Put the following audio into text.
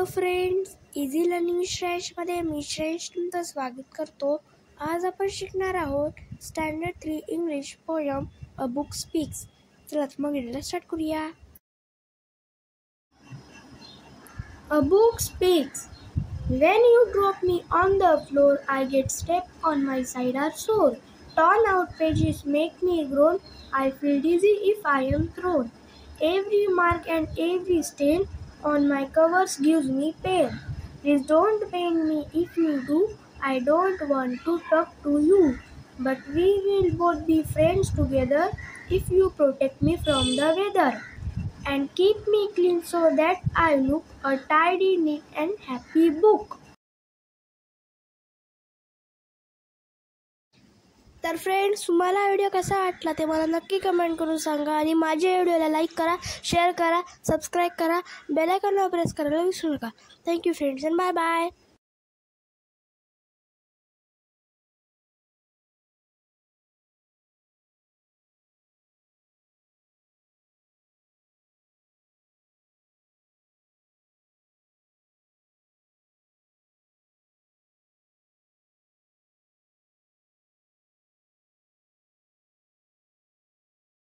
Hello friends, easy learning श्रेयशमध्ये मी श्रेयश तुमचं स्वागत करतो। आज आपण शिकणार आहोत standard 3 English poem a book speaks. चला मग व्हिडिओला स्टार्ट करूया। A book speaks. When you drop me on the floor, I get stepped on my side are sore. Torn out pages make me groan. I feel dizzy if I am thrown. Every mark and every stain on my covers gives me pain. Please don't pain me if you do. I don't want to talk to you. But we will both be friends together if you protect me from the weather and keep me clean so that I look a tidy, neat and happy book. तर friends, तुम्हाला video कसा वाटला ते मला नक्की comment करून सांगा आणि माझ्या व्हिडिओला लाईक करा, शेअर करा, सबस्क्राईब करा, बेल आयकॉनला प्रेस करायला विसरू नका। Thank you friends and bye bye.